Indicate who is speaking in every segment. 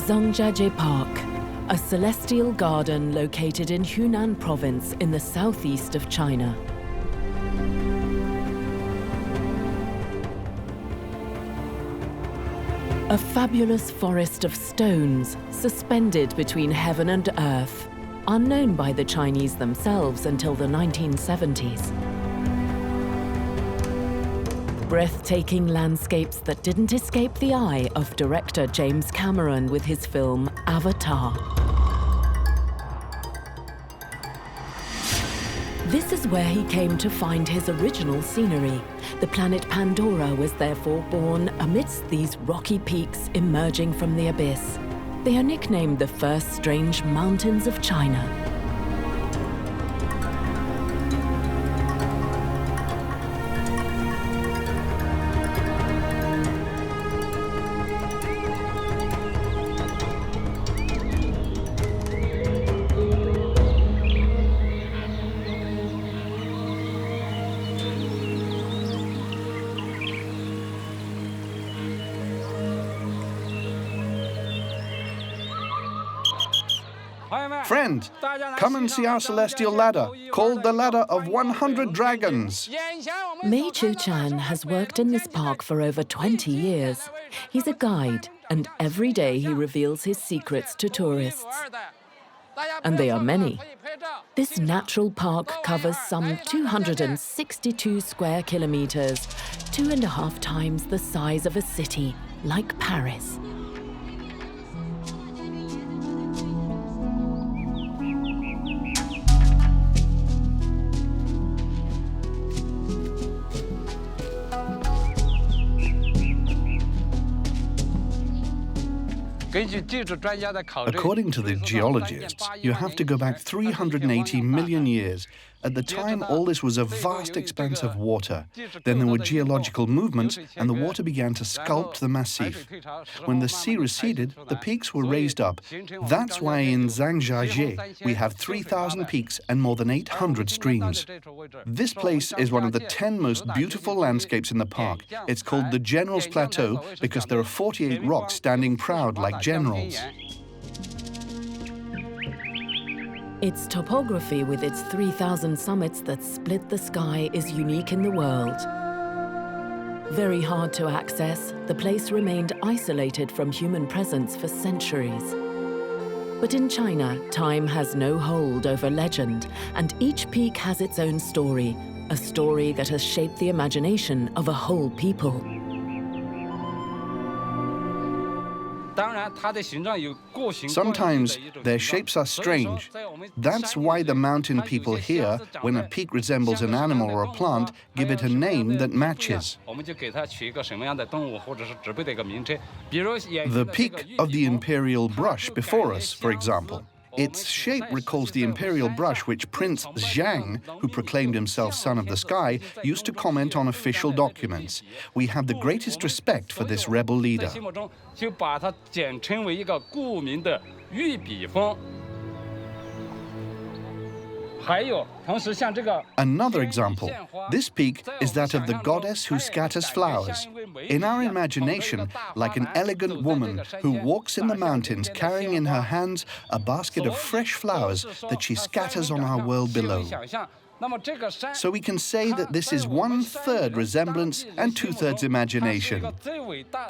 Speaker 1: Zhangjiajie Park, a celestial garden located in Hunan province in the southeast of China. A fabulous forest of stones suspended between heaven and earth, unknown by the Chinese themselves until the 1970s. Breathtaking landscapes that didn't escape the eye of director James Cameron with his film Avatar. This is where he came to find his original scenery. The planet Pandora was therefore born amidst these rocky peaks emerging from the abyss. They are nicknamed the first strange mountains of China.
Speaker 2: Friend, come and see our celestial ladder, called the Ladder of 100 Dragons.
Speaker 1: Mei Chu-chan has worked in this park for over 20 years. He's a guide, and every day he reveals his secrets to tourists. And they are many. This natural park covers some 262 square kilometers, 2.5 times the size of a city, like Paris.
Speaker 2: According to the geologists, you have to go back 380 million years. At the time, all this was a vast expanse of water. Then there were geological movements, and the water began to sculpt the massif. When the sea receded, the peaks were raised up. That's why in Zhangjiajie we have 3,000 peaks and more than 800 streams. This place is one of the 10 most beautiful landscapes in the park. It's called the General's Plateau because there are 48 rocks standing proud like generals.
Speaker 1: Its topography with its 3,000 summits that split the sky is unique in the world. Very hard to access, the place remained isolated from human presence for centuries. But in China, time has no hold over legend, and each peak has its own story, a story that has shaped the imagination of a whole people.
Speaker 2: Sometimes their shapes are strange. That's why the mountain people here, when a peak resembles an animal or a plant, give it a name that matches. The peak of the imperial brush before us, for example. Its shape recalls the imperial brush which Prince Zhang, who proclaimed himself son of the sky, used to comment on official documents. We have the greatest respect for this rebel leader. Another example, this peak is that of the goddess who scatters flowers. In our imagination, like an elegant woman who walks in the mountains carrying in her hands a basket of fresh flowers that she scatters on our world below. So we can say that this is 1/3 resemblance and 2/3 imagination.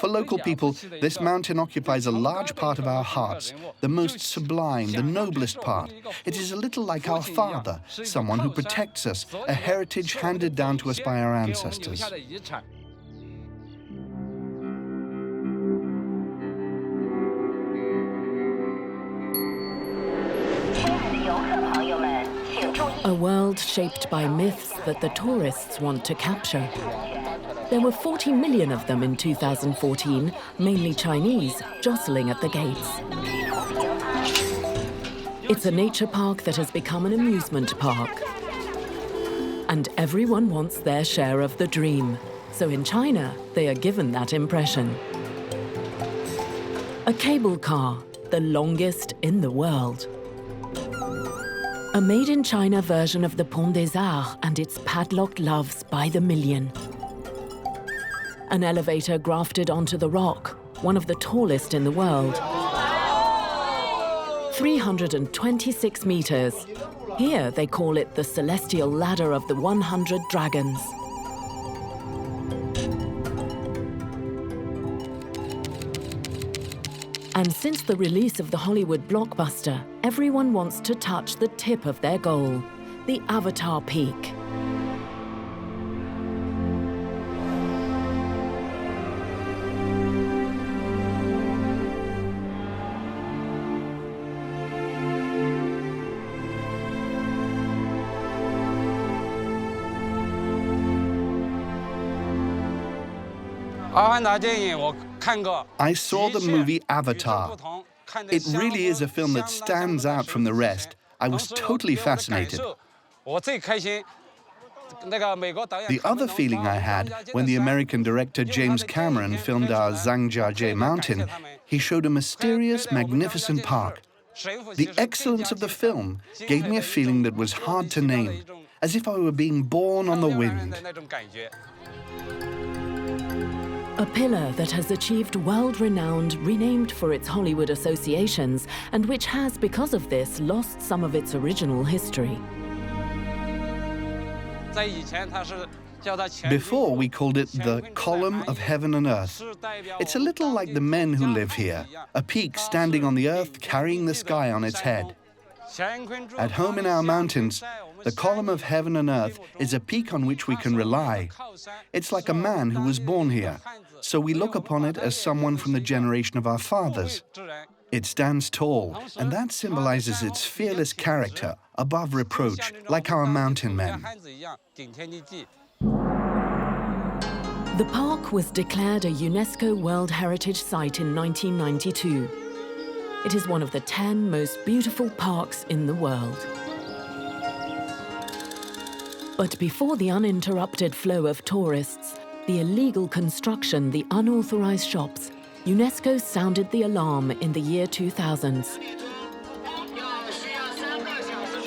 Speaker 2: For local people, this mountain occupies a large part of our hearts, the most sublime, the noblest part. It is a little like our father, someone who protects us, a heritage handed down to us by our ancestors.
Speaker 1: A world shaped by myths that the tourists want to capture. There were 40 million of them in 2014, mainly Chinese, jostling at the gates. It's a nature park that has become an amusement park. And everyone wants their share of the dream. So in China, they are given that impression. A cable car, the longest in the world. A made-in-China version of the Pont des Arts and its padlocked loves by the million. An elevator grafted onto the rock, one of the tallest in the world. 326 meters. Here they call it the celestial ladder of the 100 dragons. And since the release of the Hollywood blockbuster, everyone wants to touch the tip of their goal, the Avatar Peak.
Speaker 2: I saw the movie Avatar. It really is a film that stands out from the rest. I was totally fascinated. The other feeling I had when the American director James Cameron filmed our Zhangjiajie mountain, he showed a mysterious, magnificent park. The excellence of the film gave me a feeling that was hard to name, as if I were being born on the wind.
Speaker 1: A pillar that has achieved world-renowned, renamed for its Hollywood associations, and which has, because of this, lost some of its original history.
Speaker 2: Before, we called it the Column of Heaven and Earth. It's a little like the men who live here, a peak standing on the earth carrying the sky on its head. At home in our mountains, the Column of Heaven and Earth is a peak on which we can rely. It's like a man who was born here, so we look upon it as someone from the generation of our fathers. It stands tall, and that symbolizes its fearless character, above reproach, like our mountain men.
Speaker 1: The park was declared a UNESCO World Heritage Site in 1992. It is one of the 10 most beautiful parks in the world. But before the uninterrupted flow of tourists, the illegal construction, the unauthorized shops, UNESCO sounded the alarm in the year 2000.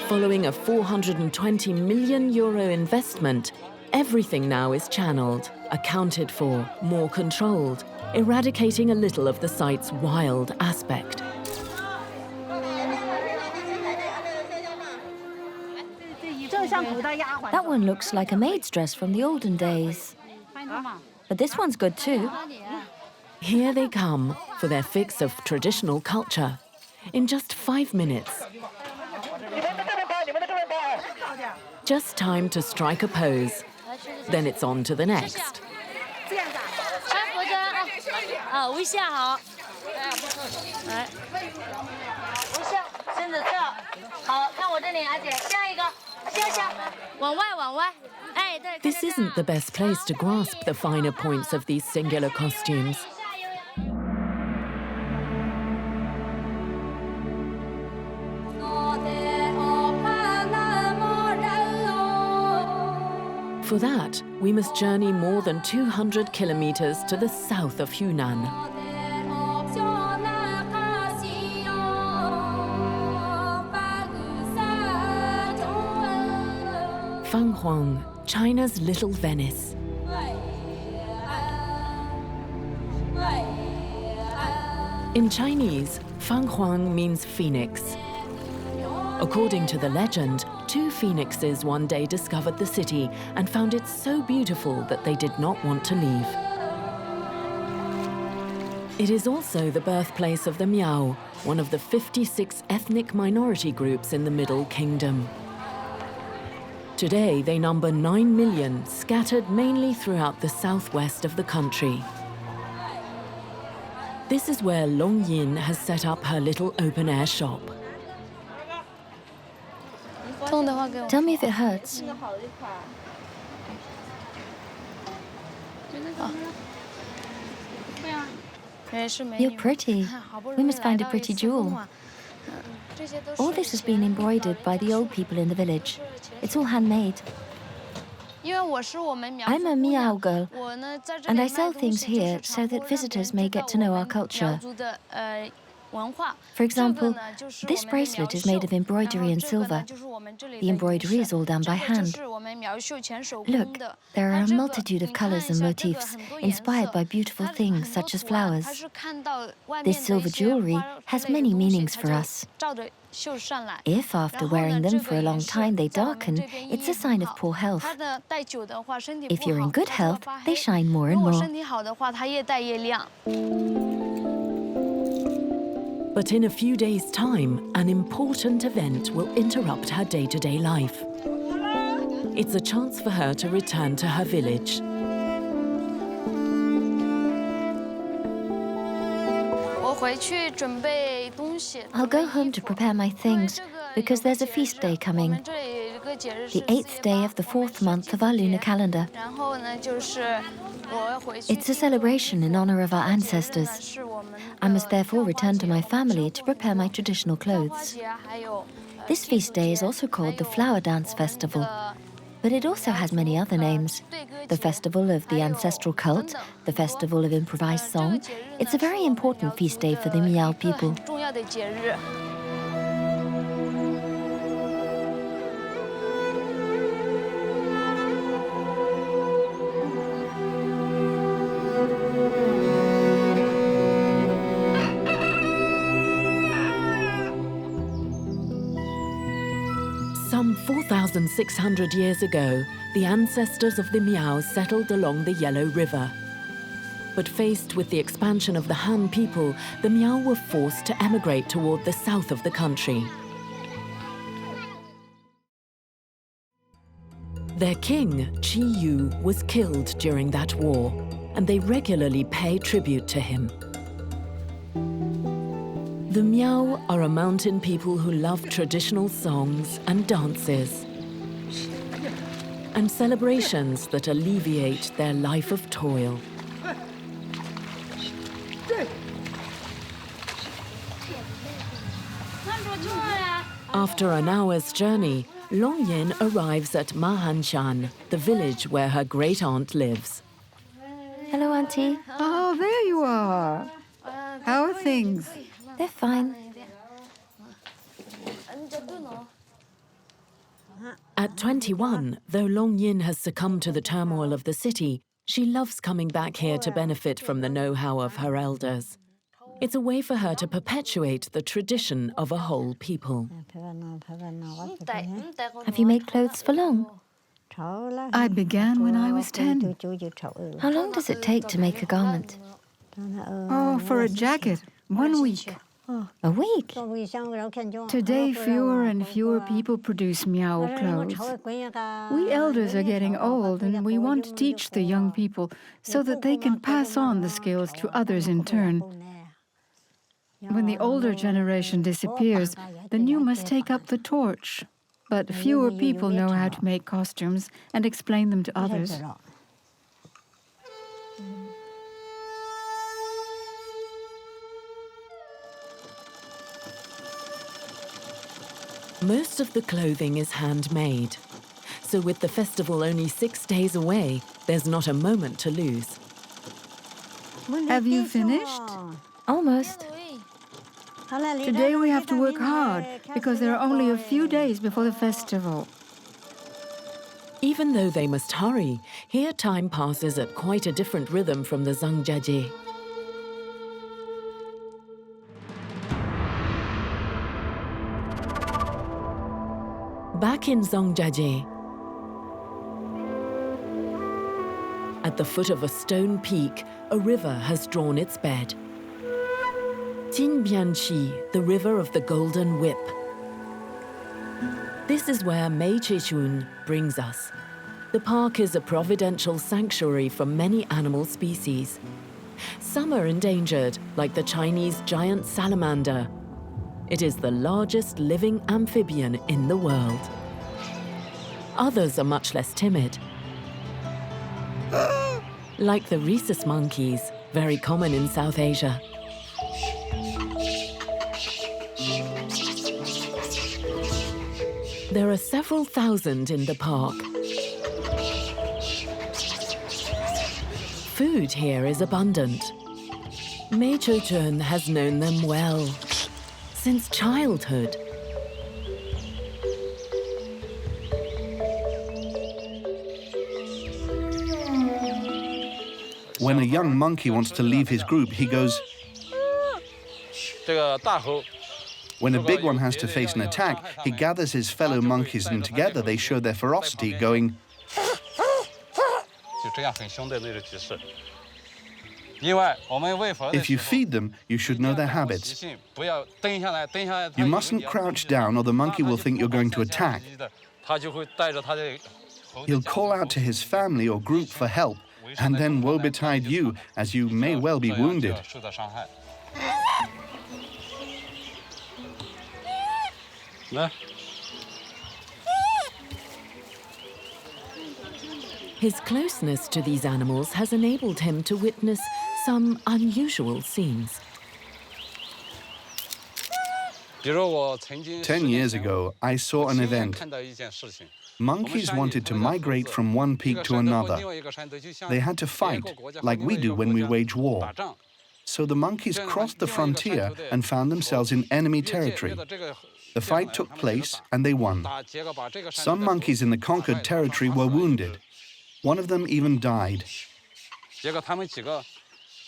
Speaker 1: Following a €420 million investment, everything now is channeled, accounted for, more controlled, eradicating a little of the site's wild aspect.
Speaker 3: That one looks like a maid's dress from the olden days. But this one's good too.
Speaker 1: Here they come for their fix of traditional culture. In just 5 minutes. Just time to strike a pose. Then it's on to the next. This isn't the best place to grasp the finer points of these singular costumes. For that, we must journey more than 200 kilometers to the south of Hunan. Fanghuang, China's little Venice. In Chinese, Fanghuang means phoenix. According to the legend, 2 phoenixes one day discovered the city and found it so beautiful that they did not want to leave. It is also the birthplace of the Miao, one of the 56 ethnic minority groups in the Middle Kingdom. Today, they number 9 million, scattered mainly throughout the southwest of the country. This is where Long Yin has set up her little open-air shop.
Speaker 3: Tell me if it hurts. You're pretty. We must find a pretty jewel. All this has been embroidered by the old people in the village. It's all handmade. I'm a Miao girl, and I sell things here so that visitors may get to know our culture. For example, this bracelet is made of embroidery and silver. The embroidery is all done by hand. Look, there are a multitude of colors and motifs inspired by beautiful things such as flowers. This silver jewelry has many meanings for us. If, after wearing them for a long time, they darken, it's a sign of poor health. If you're in good health, they shine more and more.
Speaker 1: But in a few days' time, an important event will interrupt her day-to-day life. It's a chance for her to return to her village.
Speaker 3: I'll go home to prepare my things because there's a feast day coming, the 8th day of the 4th month of our lunar calendar. It's a celebration in honor of our ancestors. I must therefore return to my family to prepare my traditional clothes. This feast day is also called the Flower Dance Festival, but it also has many other names. The Festival of the Ancestral Cult, the Festival of Improvised Song. It's a very important feast day for the Miao people.
Speaker 1: Some 4,600 years ago, the ancestors of the Miao settled along the Yellow River. But faced with the expansion of the Han people, the Miao were forced to emigrate toward the south of the country. Their king, Qi Yu, was killed during that war, and they regularly pay tribute to him. The Miao are a mountain people who love traditional songs and dances, and celebrations that alleviate their life of toil. After an hour's journey, Long Yin arrives at Mahanshan, the village where her great-aunt lives.
Speaker 3: Hello, Auntie.
Speaker 4: Oh, there you are. How are things?
Speaker 3: They're fine.
Speaker 1: At 21, though Long Yin has succumbed to the turmoil of the city, she loves coming back here to benefit from the know-how of her elders. It's a way for her to perpetuate the tradition of a whole people.
Speaker 3: Have you made clothes for long?
Speaker 4: I began when I was 10.
Speaker 3: How long does it take to make a garment?
Speaker 4: Oh, for a jacket, 1 week.
Speaker 3: A week?
Speaker 4: Today, fewer and fewer people produce Miao clothes. We elders are getting old, and we want to teach the young people so that they can pass on the skills to others in turn. When the older generation disappears, the new must take up the torch. But fewer people know how to make costumes and explain them to others.
Speaker 1: Most of the clothing is handmade. So with the festival only 6 days away, there's not a moment to lose.
Speaker 4: Have you finished?
Speaker 3: Almost.
Speaker 4: Today we have to work hard because there are only a few days before the festival.
Speaker 1: Even though they must hurry, here time passes at quite a different rhythm from the Zhangjiajie. Back in Zhangjiajie, at the foot of a stone peak, a river has drawn its bed. Jinbianqi, the river of the Golden Whip. This is where Meiqishun brings us. The park is a providential sanctuary for many animal species. Some are endangered, like the Chinese giant salamander. It is the largest living amphibian in the world. Others are much less timid, like the rhesus monkeys, very common in South Asia. There are several thousand in the park. Food here is abundant. Zhangjiajie has known them well, since childhood.
Speaker 2: When a young monkey wants to leave his group, he goes. When a big one has to face an attack, he gathers his fellow monkeys and together they show their ferocity, going. If you feed them, you should know their habits. You mustn't crouch down or the monkey will think you're going to attack. He'll call out to his family or group for help, and then woe betide you, as you may well be wounded.
Speaker 1: His closeness to these animals has enabled him to witness some unusual scenes.
Speaker 2: 10 years ago, I saw an event. Monkeys wanted to migrate from one peak to another. They had to fight, like we do when we wage war. So the monkeys crossed the frontier and found themselves in enemy territory. The fight took place and they won. Some monkeys in the conquered territory were wounded. One of them even died.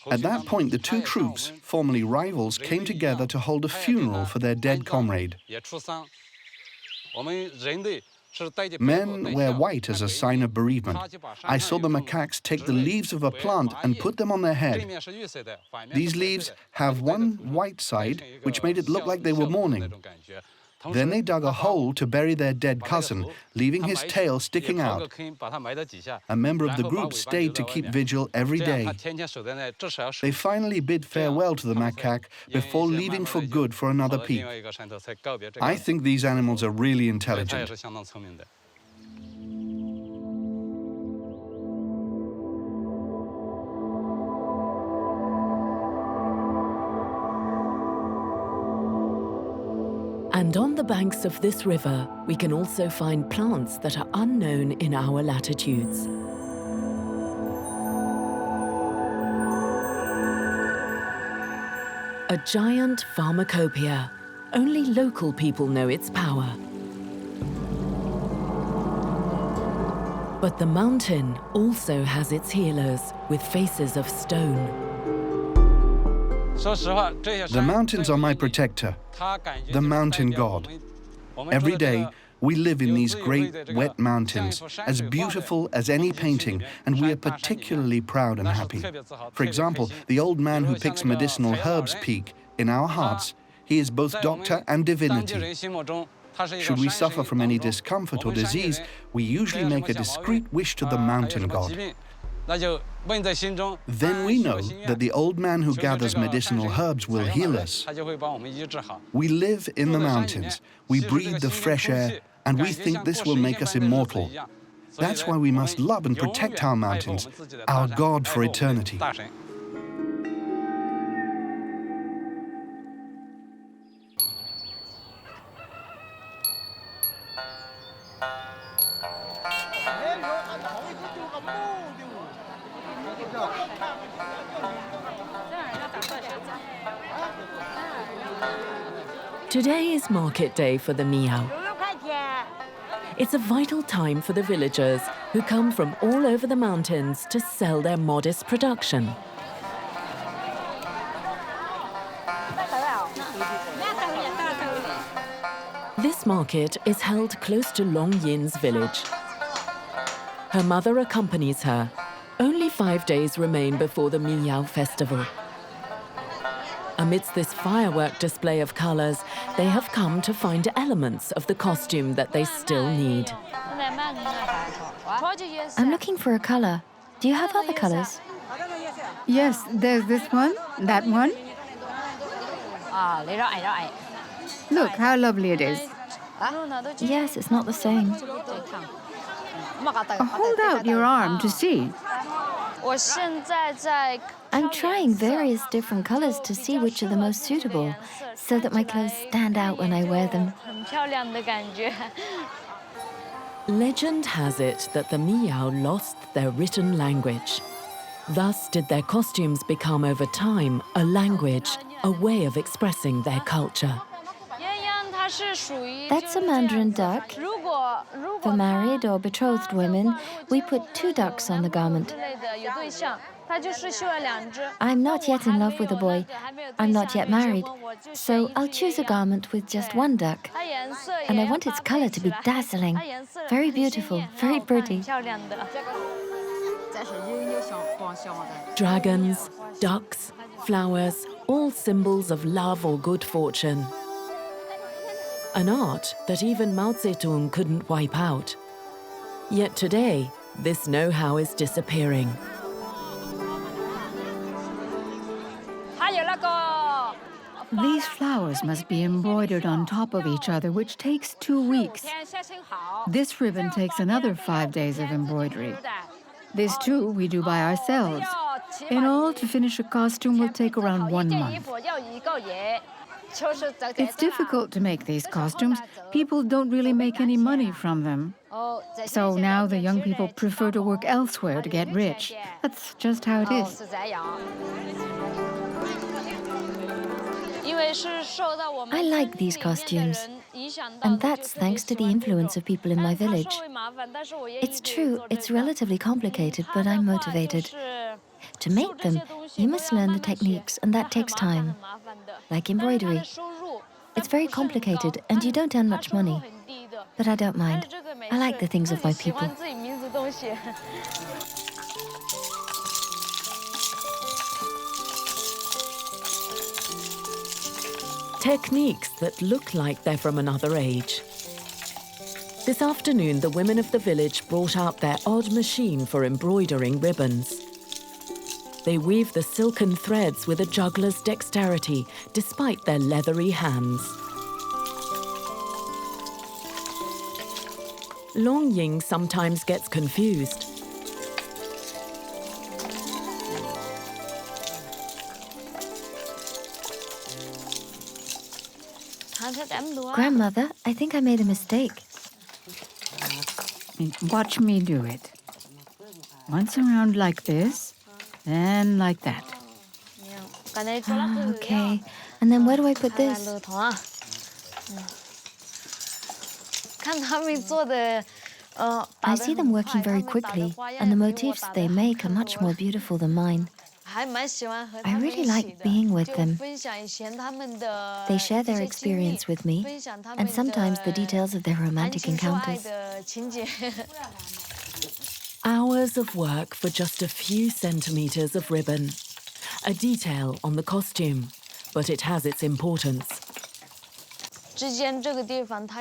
Speaker 2: At that point, the two troops, formerly rivals, came together to hold a funeral for their dead comrade. Men wear white as a sign of bereavement. I saw the macaques take the leaves of a plant and put them on their head. These leaves have one white side, which made it look like they were mourning. Then they dug a hole to bury their dead cousin, leaving his tail sticking out. A member of the group stayed to keep vigil every day. They finally bid farewell to the macaque before leaving for good for another peak. I think these animals are really intelligent.
Speaker 1: And on the banks of this river, we can also find plants that are unknown in our latitudes. A giant pharmacopoeia. Only local people know its power. But the mountain also has its healers with faces of stone.
Speaker 2: The mountains are my protector, the mountain god. Every day, we live in these great, wet mountains, as beautiful as any painting, and we are particularly proud and happy. For example, the old man who picks medicinal herbs peak. In our hearts, he is both doctor and divinity. Should we suffer from any discomfort or disease, we usually make a discreet wish to the mountain god. Then we know that the old man who gathers medicinal herbs will heal us. We live in the mountains, we breathe the fresh air, and we think this will make us immortal. That's why we must love and protect our mountains, our God for eternity.
Speaker 1: Today is market day for the Miao. It's a vital time for the villagers who come from all over the mountains to sell their modest production. This market is held close to Long Yin's village. Her mother accompanies her. Only 5 days remain before the Miao festival. Amidst this firework display of colors, they have come to find elements of the costume that they still need.
Speaker 3: I'm looking for a color. Do you have other colors?
Speaker 4: Yes, there's this one, that one. Look how lovely it is.
Speaker 3: Yes, it's not the same.
Speaker 4: Hold out your arm to see.
Speaker 3: I'm trying various different colors to see which are the most suitable, so that my clothes stand out when I wear them.
Speaker 1: Legend has it that the Miao lost their written language. Thus did their costumes become over time a language, a way of expressing their culture.
Speaker 3: That's a mandarin duck. For married or betrothed women, we put 2 ducks on the garment. I'm not yet in love with a boy. I'm not yet married. So I'll choose a garment with just 1 duck. And I want its color to be dazzling. Very beautiful, very pretty.
Speaker 1: Dragons, ducks, flowers, all symbols of love or good fortune. An art that even Mao Zedong couldn't wipe out. Yet today, this know-how is disappearing.
Speaker 4: These flowers must be embroidered on top of each other, which takes 2 weeks. This ribbon takes another 5 days of embroidery. This too we do by ourselves. In all, to finish a costume will take around 1 month. It's difficult to make these costumes. People don't really make any money from them. So now the young people prefer to work elsewhere to get rich. That's just how it is.
Speaker 3: I like these costumes, and that's thanks to the influence of people in my village. It's true, it's relatively complicated, but I'm motivated. To make them, you must learn the techniques, and that takes time. Like embroidery. It's very complicated, and you don't earn much money. But I don't mind. I like the things of my people.
Speaker 1: Techniques that look like they're from another age. This afternoon, the women of the village brought out their odd machine for embroidering ribbons. They weave the silken threads with a juggler's dexterity, despite their leathery hands. Long Ying sometimes gets confused.
Speaker 3: Grandmother, I think I made a mistake.
Speaker 4: Watch me do it. Once around like this, then like that.
Speaker 3: Okay. And then where do I put this? I see them working very quickly, and the motifs they make are much more beautiful than mine. I really like being with them. They share their experience with me, and sometimes the details of their romantic encounters.
Speaker 1: Hours of work for just a few centimeters of ribbon. A detail on the costume, but it has its importance.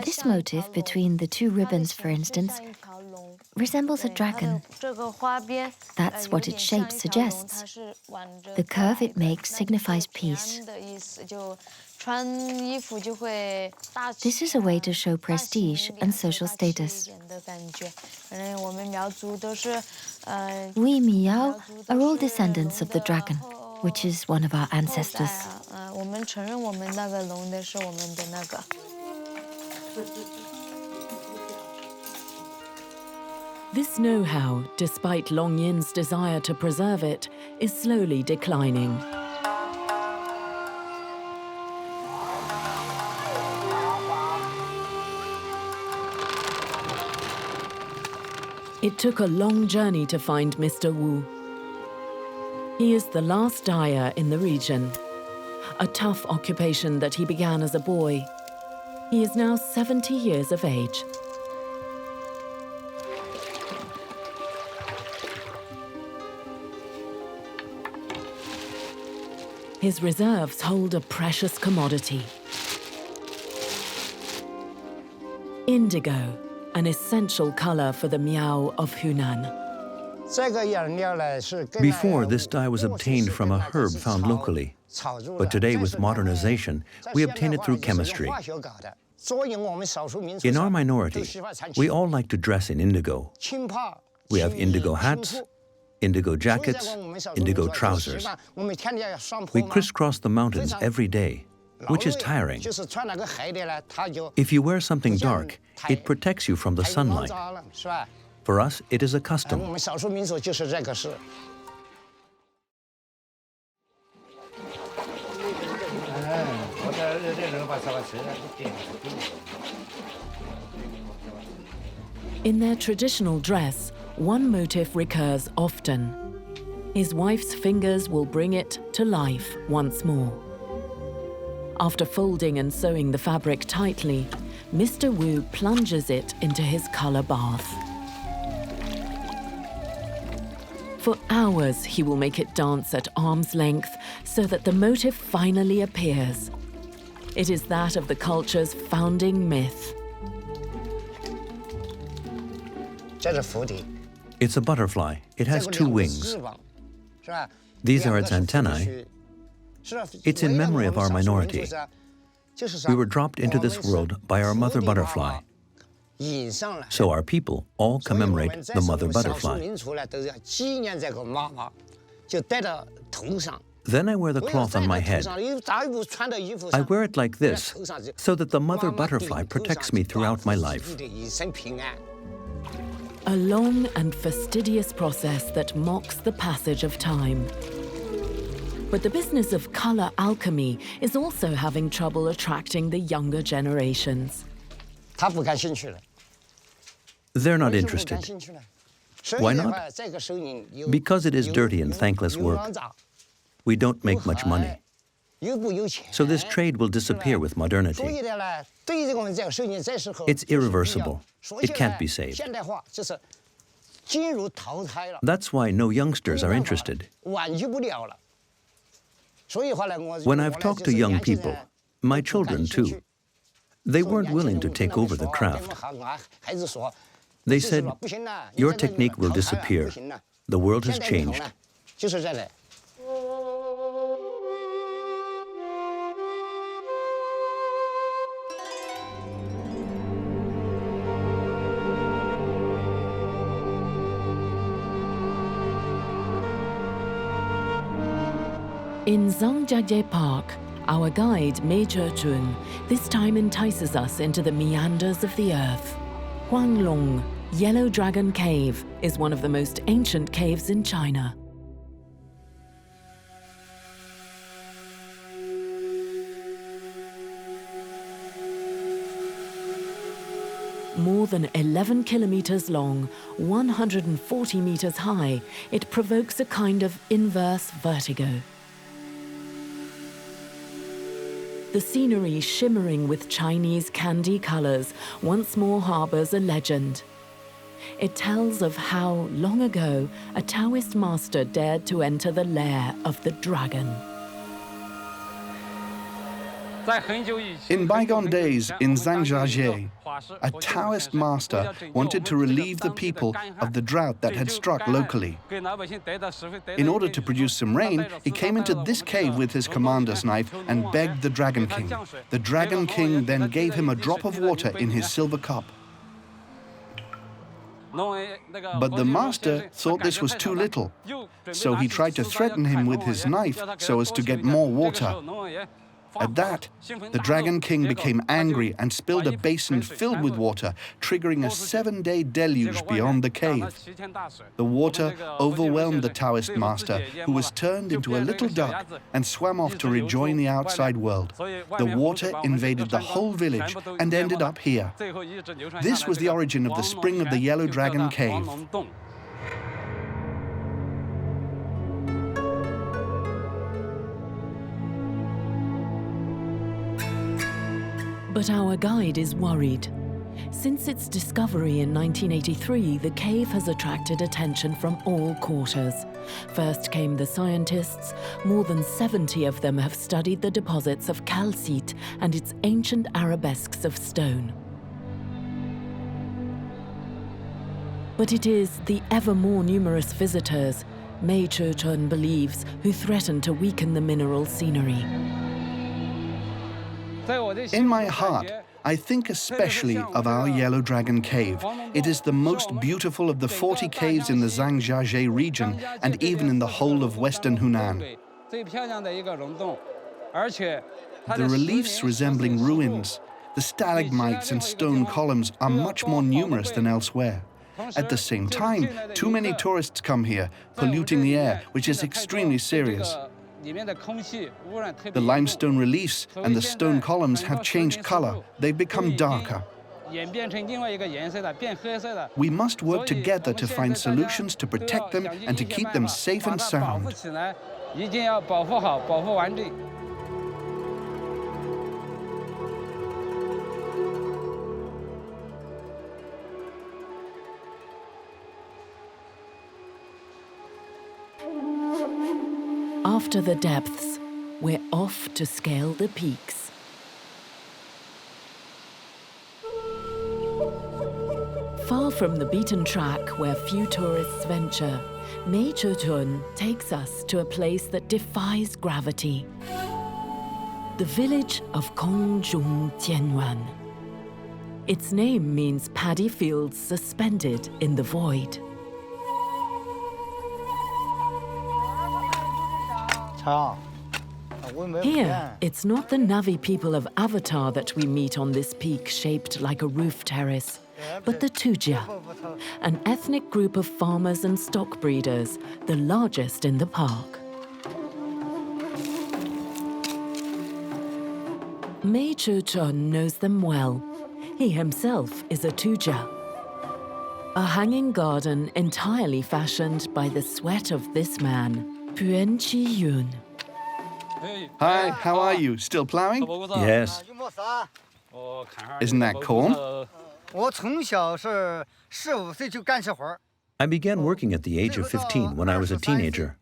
Speaker 3: This motif between the 2 ribbons, for instance, resembles a dragon. That's what its shape suggests. The curve it makes signifies peace. This is a way to show prestige and social status. We Miao are all descendants of the dragon, which is one of our ancestors.
Speaker 1: This know-how, despite Long Yin's desire to preserve it, is slowly declining. It took a long journey to find Mr. Wu. He is the last dyer in the region, a tough occupation that he began as a boy. He is now 70 years of age. His reserves hold a precious commodity. Indigo, an essential color for the Miao of Hunan.
Speaker 5: Before, this dye was obtained from a herb found locally. But today, with modernization, we obtain it through chemistry. In our minority, we all like to dress in indigo. We have indigo hats, indigo jackets, indigo trousers. We crisscross the mountains every day, which is tiring. If you wear something dark, it protects you from the
Speaker 6: sunlight.
Speaker 5: sunlight. For us, it is a custom.
Speaker 6: 太阳笼罩了，是吧？
Speaker 5: For us, it is a custom.
Speaker 6: 我们少数民族就是这个事。 For us, it is a custom. 我们少数民族就是这个事。
Speaker 1: In their traditional dress, one motif recurs often. His wife's fingers will bring it to life once more. After folding and sewing the fabric tightly, Mr. Wu plunges it into his color bath. For hours, he will make it dance at arm's length so that the motif finally appears. It is that of the culture's founding myth.
Speaker 5: It's a butterfly. It has two wings. These are its antennae. It's in memory of our minority. We were dropped into this world by our mother butterfly. So our people all commemorate the mother butterfly. Then I wear the cloth on my head. I wear it like this, so that the mother butterfly protects me throughout my life.
Speaker 1: A long and fastidious process that mocks the passage of time. But the business of color alchemy is also having trouble attracting the younger generations.
Speaker 5: They're not interested. Why not? Because it is dirty and thankless work. We don't make much money. So this trade will disappear with modernity. It's irreversible. It can't be saved. That's why no youngsters are interested. When I've talked to young people, my children too, they weren't willing to take over the craft. They said, "Your technique will disappear. The world has changed."
Speaker 1: In Zhangjiajie Park, our guide, Major Chun, this time entices us into the meanders of the earth. Huanglong, Yellow Dragon Cave, is one of the most ancient caves in China. More than 11 kilometers long, 140 meters high, it provokes a kind of inverse vertigo. The scenery, shimmering with Chinese candy colors, once more harbors a legend. It tells of how, long ago, a Taoist master dared to enter the lair of the dragon.
Speaker 2: In bygone days in Zhangjiajie, a Taoist master wanted to relieve the people of the drought that had struck locally. In order to produce some rain, he came into this cave with his commander's knife and begged the Dragon King. The Dragon King then gave him a drop of water in his silver cup. But the master thought this was too little, so he tried to threaten him with his knife so as to get more water. At that, the Dragon King became angry and spilled a basin filled with water, triggering a 7-day deluge beyond the cave. The water overwhelmed the Taoist master, who was turned into a little duck and swam off to rejoin the outside world. The water invaded the whole village and ended up here. This was the origin of the spring of the Yellow Dragon Cave.
Speaker 1: But our guide is worried. Since its discovery in 1983, the cave has attracted attention from all quarters. First came the scientists. More than 70 of them have studied the deposits of calcite and its ancient arabesques of stone. But it is the ever more numerous visitors, Mei Chun believes, who threaten to weaken the mineral scenery.
Speaker 2: In my heart, I think especially of our Yellow Dragon Cave. It is the most beautiful of the 40 caves in the Zhangjiajie region and even in the whole of western Hunan. The reliefs resembling ruins, the stalagmites and stone columns are much more numerous than elsewhere. At the same time, too many tourists come here, polluting the air, which is extremely serious. The limestone reliefs and the stone columns have changed color. They've become darker. We must work together to find solutions to protect them and to keep them safe and sound.
Speaker 1: After the depths, we're off to scale the peaks. Far from the beaten track where few tourists venture, Miao takes us to a place that defies gravity. The village of Zhangjiajie. Its name means paddy fields suspended in the void. Here, it's not the Navi people of Avatar that we meet on this peak shaped like a roof terrace, but the Tujia, an ethnic group of farmers and stock breeders, the largest in the park. Miao knows them well. He himself is a Tujia. A hanging garden entirely fashioned by the sweat of this man, Yun.
Speaker 2: Hi, how are you? Still plowing?
Speaker 5: Yes.
Speaker 2: Isn't that corn?
Speaker 5: I began working at the age of 15 when I was a teenager.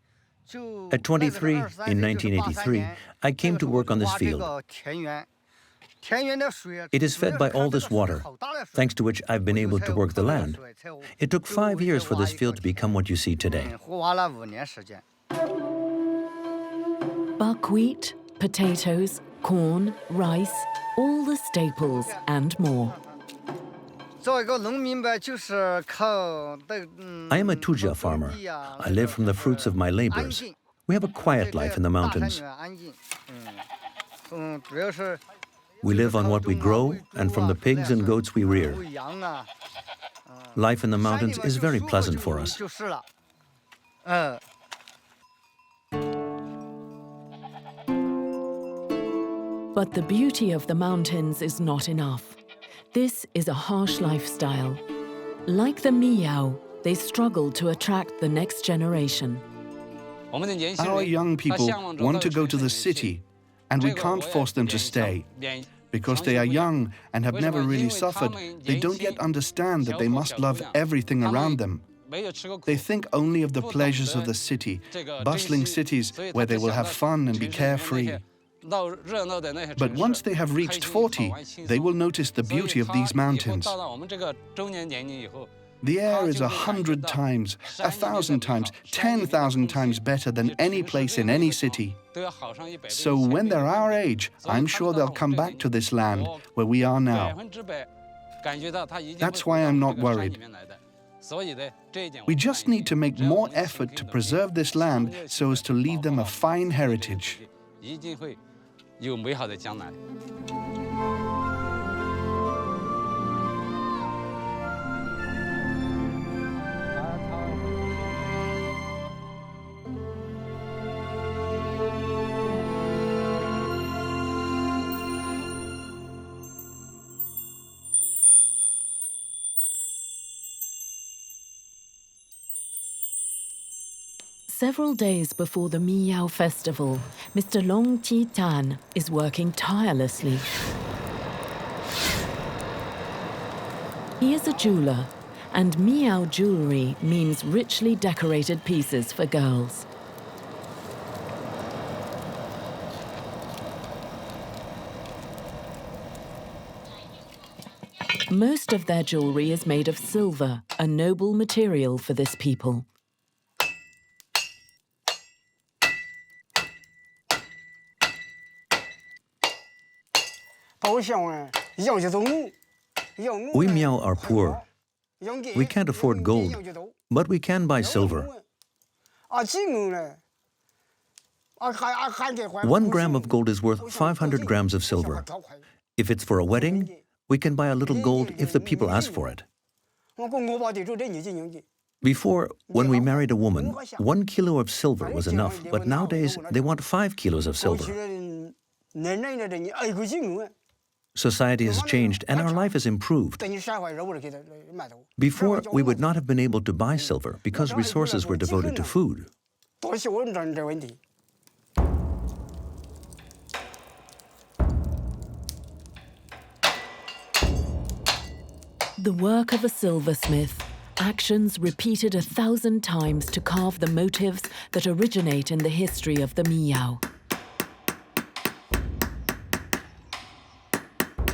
Speaker 5: At 23, in 1983, I came to work on this field. It is fed by all this water, thanks to which I've been able to work the land. It took 5 years for this field to become what you see today.
Speaker 1: Buckwheat, potatoes, corn, rice, all the staples and more.
Speaker 5: I am a Tujia farmer. I live from the fruits of my labors. We have a quiet life in the mountains. We live on what we grow and from the pigs and goats we rear. Life in the mountains is very pleasant for us.
Speaker 1: But the beauty of the mountains is not enough. This is a harsh lifestyle. Like the Miao, they struggle to attract the next generation.
Speaker 2: Our young people want to go to the city, and we can't force them to stay. Because they are young and have never really suffered, they don't yet understand that they must love everything around them. They think only of the pleasures of the city, bustling cities where they will have fun and be carefree. But once they have reached 40, they will notice the beauty of these mountains. The air is 100 times, 1,000 times, 10,000 times better than any place in any city. So when they're our age, I'm sure they'll come back to this land where we are now. That's why I'm not worried. We just need to make more effort to preserve this land so as to leave them a fine heritage.
Speaker 1: Several days before the Miao festival, Mr. Long Ti Tan is working tirelessly. He is a jeweler, and Miao jewelry means richly decorated pieces for girls. Most of their jewelry is made of silver, a noble material for this people.
Speaker 5: We Miao are poor. We can't afford gold, but we can buy silver. 1 gram of gold is worth 500 grams of silver. If it's for a wedding, we can buy a little gold if the people ask for it. Before, when we married a woman, 1 kilo of silver was enough, but nowadays they want 5 kilos of silver. Society has changed and our life has improved. Before, we would not have been able to buy silver because resources were devoted to food.
Speaker 1: The work of a silversmith, actions repeated 1,000 times to carve the motifs that originate in the history of the Miao.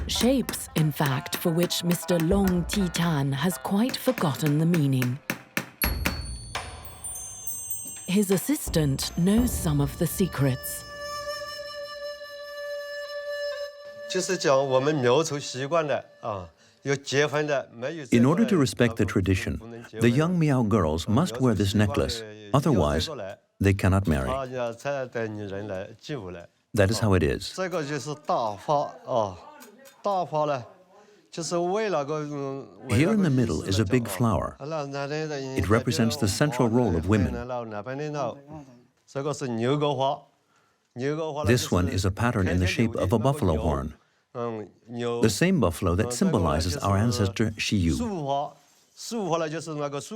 Speaker 1: Shapes, in fact, for which Mr. Long Titan has quite forgotten the meaning. His assistant knows some of the secrets.
Speaker 5: In order to respect the tradition, the young Miao girls must wear this necklace, otherwise they cannot marry. That is how it is. Here in the middle is a big flower. It represents the central role of women. This one is a pattern in the shape of a buffalo horn, the same buffalo that symbolizes our ancestor Shiyu.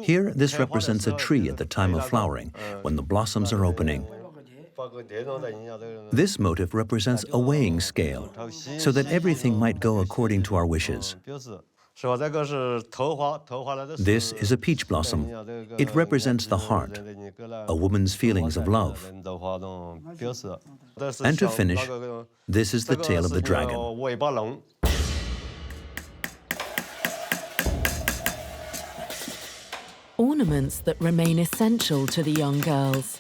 Speaker 5: Here, this represents a tree at the time of flowering, when the blossoms are opening. This motif represents a weighing scale, so that everything might go according to our wishes. This is a peach blossom. It represents the heart, a woman's feelings of love. And to finish, this is the tail of the dragon.
Speaker 1: Ornaments that remain essential to the young girls.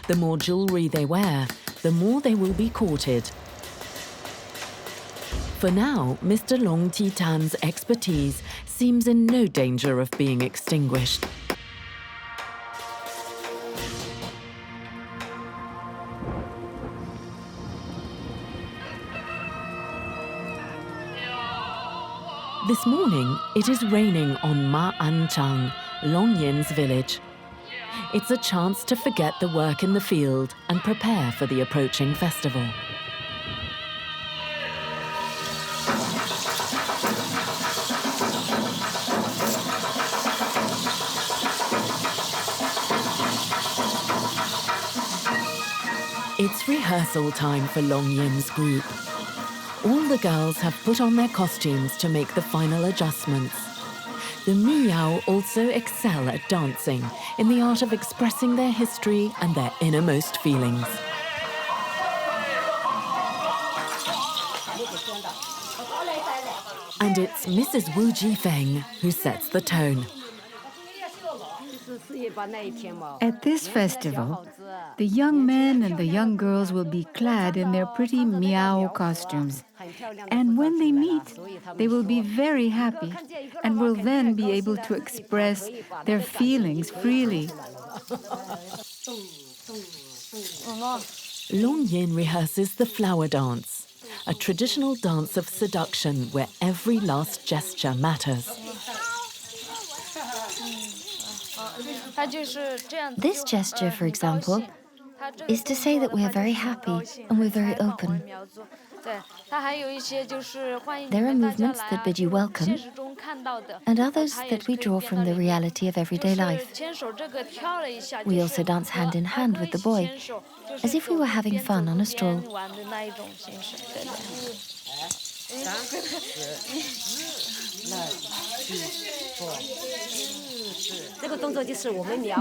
Speaker 1: The more jewelry they wear, the more they will be courted. For now, Mr. Long Titan's expertise seems in no danger of being extinguished. This morning, it is raining on Ma Anchang, Long Yin's village. It's a chance to forget the work in the field and prepare for the approaching festival. It's rehearsal time for Long Yin's group. All the girls have put on their costumes to make the final adjustments. The Miao also excel at dancing, in the art of expressing their history and their innermost feelings. And it's Mrs. Wu Jifeng who sets the tone.
Speaker 4: At this festival, the young men and the young girls will be clad in their pretty Miao costumes. And when they meet, they will be very happy and will then be able to express their feelings freely.
Speaker 1: Long Yin rehearses the flower dance, a traditional dance of seduction where every last gesture matters.
Speaker 3: This gesture, for example, is to say that we are very happy and we're very open. There are movements that bid you welcome, and others that we draw from the reality of everyday life. We also dance hand in hand with the boy, as if we were having fun on a stroll.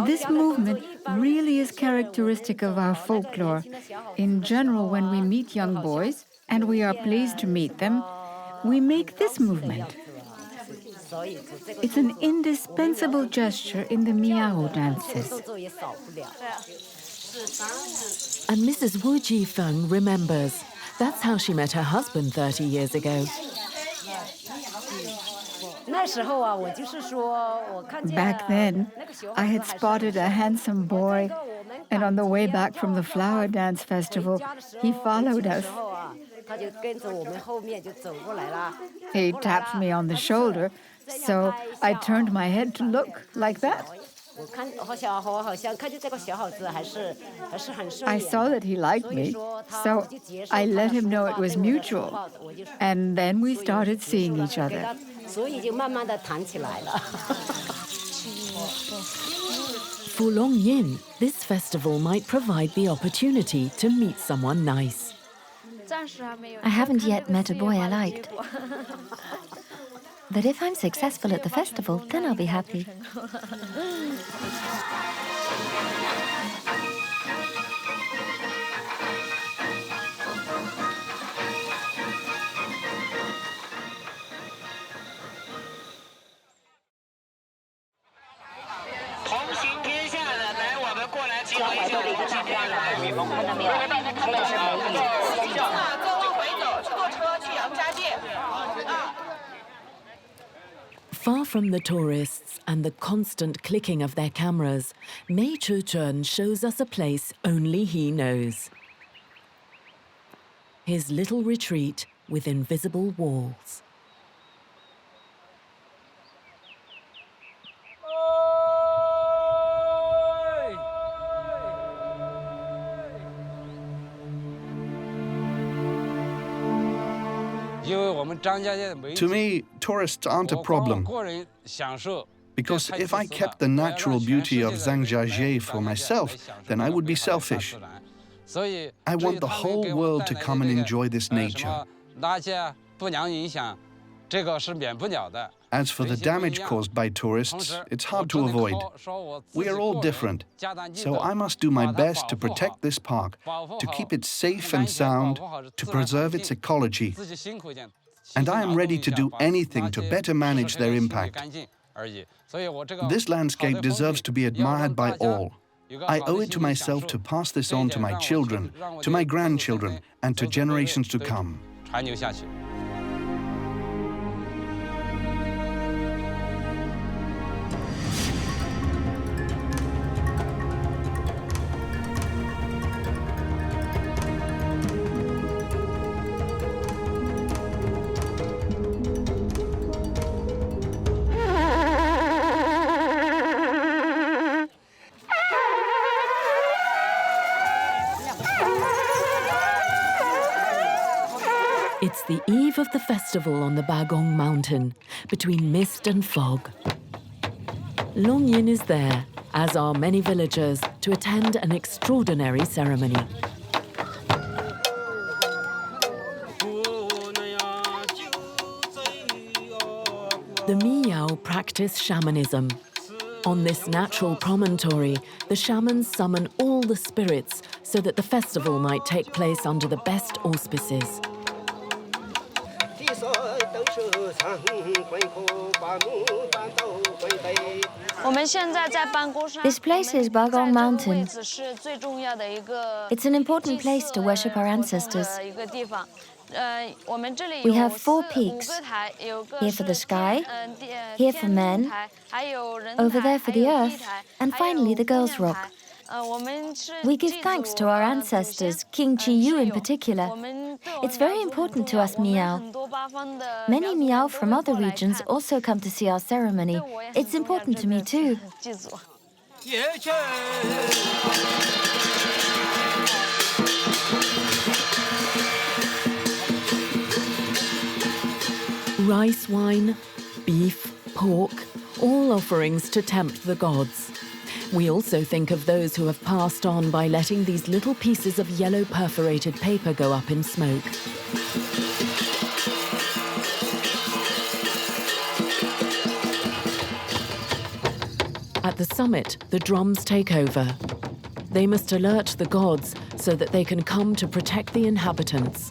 Speaker 4: This movement really is characteristic of our folklore. In general, when we meet young boys, and we are pleased to meet them, we make this movement. It's an indispensable gesture in the Miao dances.
Speaker 1: And Mrs. Wu Jifeng remembers. That's how she met her husband 30 years ago.
Speaker 4: Back then, I had spotted a handsome boy, and on the way back from the flower dance festival, he followed us. He tapped me on the shoulder, so I turned my head to look like that. I saw that he liked me, so I let him know it was mutual. And then we started seeing each other.
Speaker 1: For Long Yin, this festival might provide the opportunity to meet someone nice.
Speaker 3: I haven't yet met a boy I liked. But if I'm successful at the festival, then I'll be happy.
Speaker 1: Far from the tourists and the constant clicking of their cameras, Mei Chu-chun shows us a place only he knows. His little retreat with invisible walls.
Speaker 2: To me, tourists aren't a problem, because if I kept the natural beauty of Zhangjiajie for myself, then I would be selfish. I want the whole world to come and enjoy this nature. As for the damage caused by tourists, it's hard to avoid. We are all different, so I must do my best to protect this park, to keep it safe and sound, to preserve its ecology. And I am ready to do anything to better manage their impact. This landscape deserves to be admired by all. I owe it to myself to pass this on to my children, to my grandchildren, and to generations to come.
Speaker 1: It's the eve of the festival on the Bagong Mountain, between mist and fog. Long Yin is there, as are many villagers, to attend an extraordinary ceremony. The Miao practice shamanism. On this natural promontory, the shamans summon all the spirits so that the festival might take place under the best auspices.
Speaker 3: This place is Bagong Mountain. It's an important place to worship our ancestors. We have 4 peaks, here for the sky, here for men, over there for the earth, and finally the Girls' Rock. We give thanks to our ancestors, King Chi-yu in particular. It's very important to us Miao. Many Miao from other regions also come to see our ceremony. It's important to me too.
Speaker 1: Rice wine, beef, pork, all offerings to tempt the gods. We also think of those who have passed on by letting these little pieces of yellow perforated paper go up in smoke. At the summit, the drums take over. They must alert the gods so that they can come to protect the inhabitants.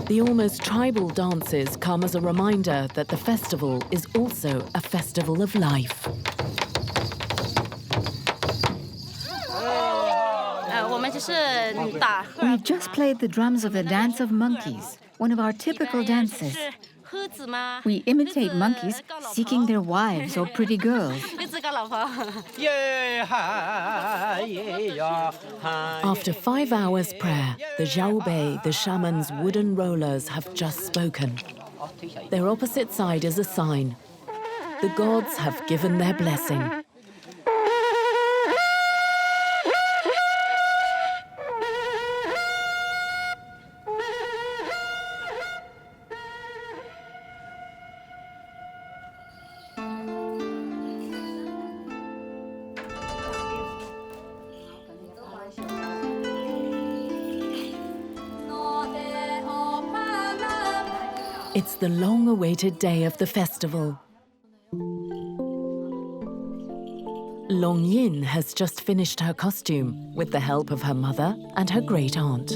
Speaker 1: The almost tribal dances come as a reminder that the festival is also a festival of life.
Speaker 4: We just played the drums of the Dance of Monkeys, one of our typical dances. We imitate monkeys seeking their wives or pretty girls.
Speaker 1: After 5 hours prayer, the Xiaobei, the shaman's wooden rollers, have just spoken. Their opposite side is a sign. The gods have given their blessing. It's the long-awaited day of the festival. Long Yin has just finished her costume with the help of her mother and her great-aunt.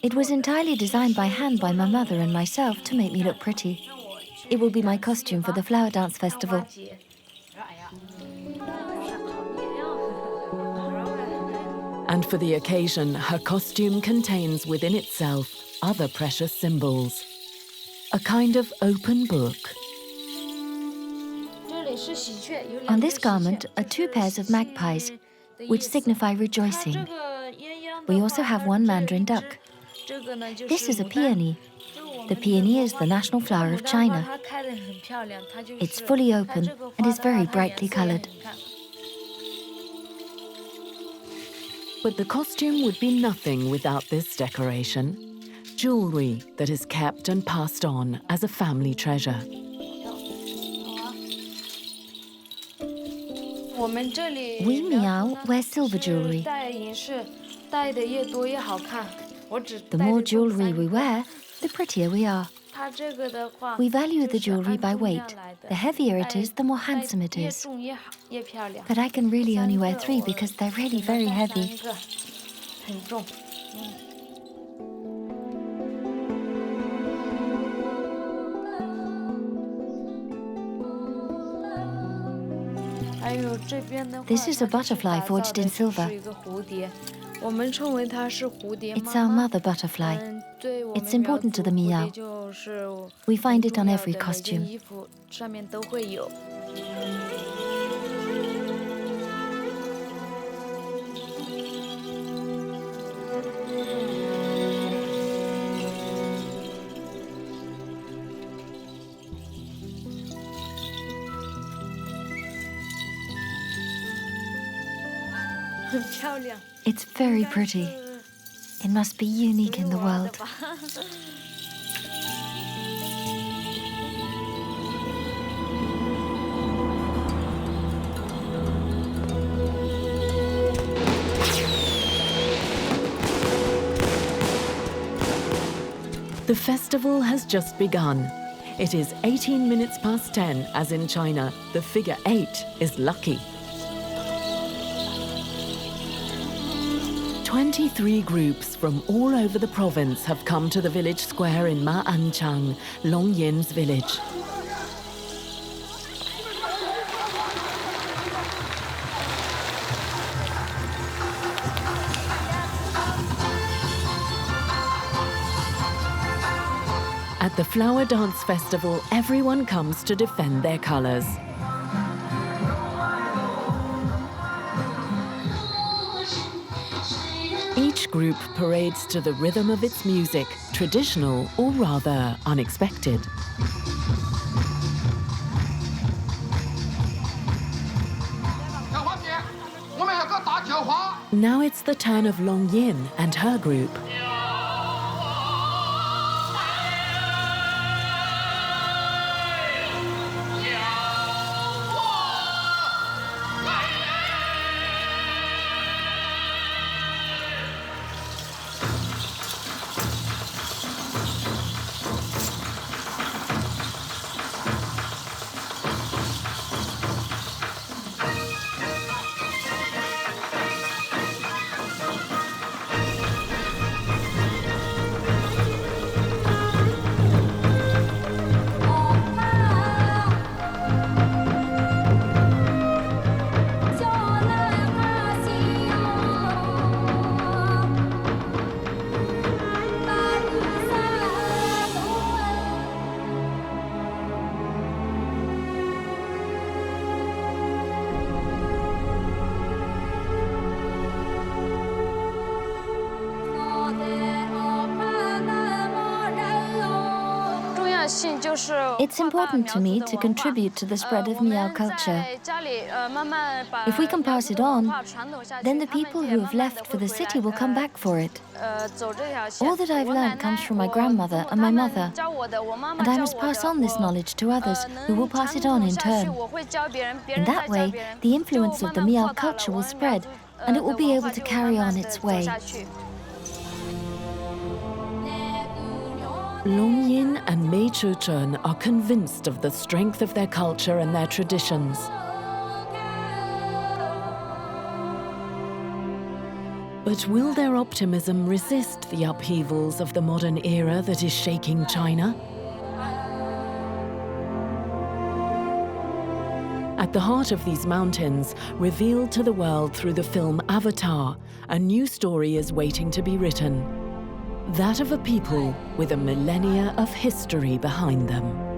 Speaker 3: It was entirely designed by hand by my mother and myself to make me look pretty. It will be my costume for the flower dance festival.
Speaker 1: And for the occasion, her costume contains within itself other precious symbols. A kind of open book.
Speaker 3: On this garment are 2 pairs of magpies, which signify rejoicing. We also have one mandarin duck. This is a peony. The peony is the national flower of China. It's fully open and is very brightly colored.
Speaker 1: But the costume would be nothing without this decoration. Jewelry that is kept and passed on as a family treasure.
Speaker 3: We Miao wear silver jewelry. The more jewelry we wear, the prettier we are. We value the jewelry by weight. The heavier it is, the more handsome it is. But I can really only wear 3 because they're really very heavy. This is a butterfly forged in silver. It's our mother butterfly. It's important to the Miao. We find it on every costume. It's very pretty. It must be unique in the world.
Speaker 1: The festival has just begun. It is 18 minutes past 10, as in China. The figure 8 is lucky. 23 groups from all over the province have come to the village square in Ma'anchang, Long Yin's village. At the Flower Dance Festival, everyone comes to defend their colors. Each group parades to the rhythm of its music, traditional or rather unexpected. Now it's the turn of Long Yin and her group.
Speaker 3: It's important to me to contribute to the spread of Miao culture. If we can pass it on, then the people who have left for the city will come back for it. All that I've learned comes from my grandmother and my mother, and I must pass on this knowledge to others who will pass it on in turn. In that way, the influence of the Miao culture will spread, and it will be able to carry on its way.
Speaker 1: Long Yin and Mei Chuchen are convinced of the strength of their culture and their traditions. But will their optimism resist the upheavals of the modern era that is shaking China? At the heart of these mountains, revealed to the world through the film Avatar, a new story is waiting to be written. That of a people with a millennia of history behind them.